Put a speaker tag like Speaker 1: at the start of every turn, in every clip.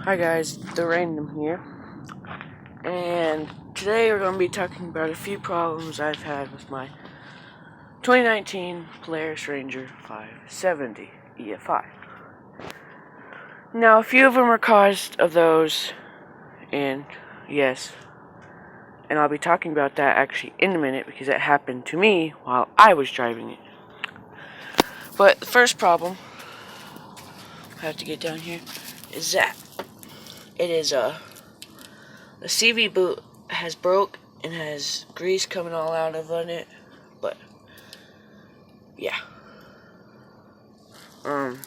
Speaker 1: Hi guys, The Random here, and today we're going to be talking about a few problems I've had with my 2019 Polaris Ranger 570 EFI. Now, a few of them are caused of those, and I'll be talking about that actually in a minute because it happened to me while I was driving it. But the first problem, I have to get down here, is that it is the CV boot has broke and has grease coming all out of it, but yeah. And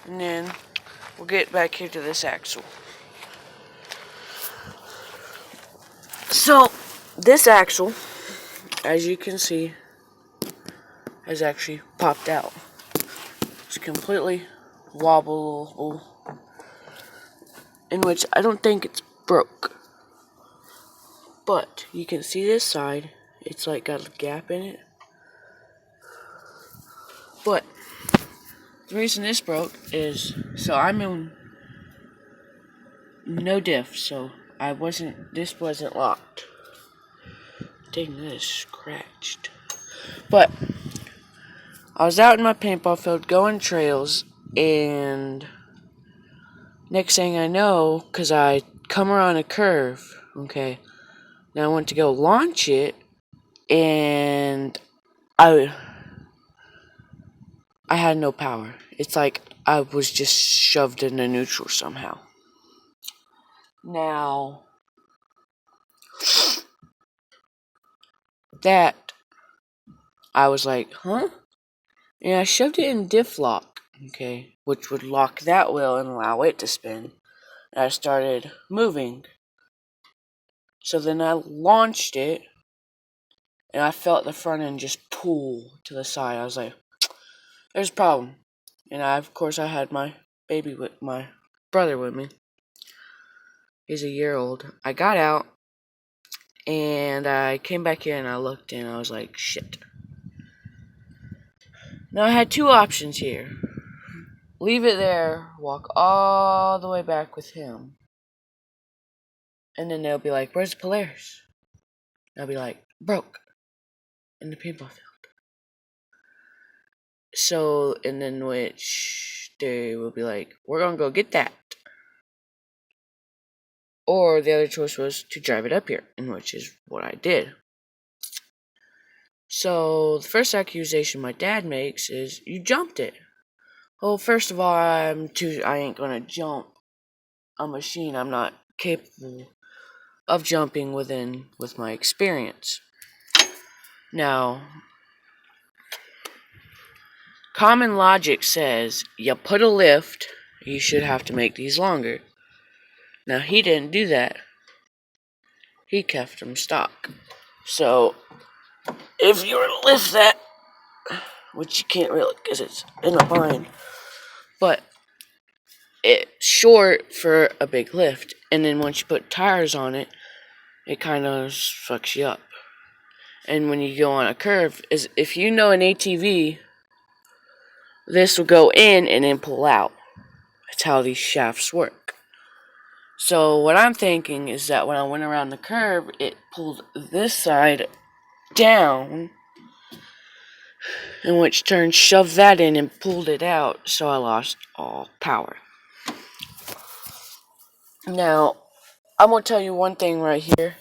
Speaker 1: then we'll get back here to this axle. So this axle, as you can see, has actually popped out. It's completely wobbleable, in which I don't think it's broke. But you can see this side, it's like got a gap in it. But the reason this broke is, so I'm in no diff, so this wasn't locked. Dang, that is scratched. But I was out in my paintball field going trails, and next thing I know, because I come around a curve, okay, now I went to go launch it, and I had no power. It's like I was just shoved into neutral somehow. Now, that, I was like, huh? And I shoved it in diff lock, okay, which would lock that wheel and allow it to spin. And I started moving. So then I launched it, and I felt the front end just pull to the side. I was like, there's a problem. And of course, I had my brother with me. He's a year old. I got out, and I came back here, and I looked, and I was like, shit. Now, I had two options here. Leave it there, walk all the way back with him. And then they'll be like, where's the Polaris? And I'll be like, broke. In the paintball field. So, and then which they will be like, we're gonna go get that. Or the other choice was to drive it up here, in which is what I did. So, the first accusation my dad makes is, you jumped it. Well, first of all, I ain't gonna jump a machine I'm not capable of jumping with my experience. Now, common logic says, you put a lift, you should have to make these longer. Now, he didn't do that. He kept them stock. So, if you were to lift that, which you can't really because it's in a bind, but it's short for a big lift. And then once you put tires on it, it kind of fucks you up. And when you go on a curve, if you know an ATV, this will go in and then pull out. That's how these shafts work. So what I'm thinking is that when I went around the curve, it pulled this side down, in which turn shoved that in and pulled it out, so I lost all power. Now, I'm going to tell you one thing right here.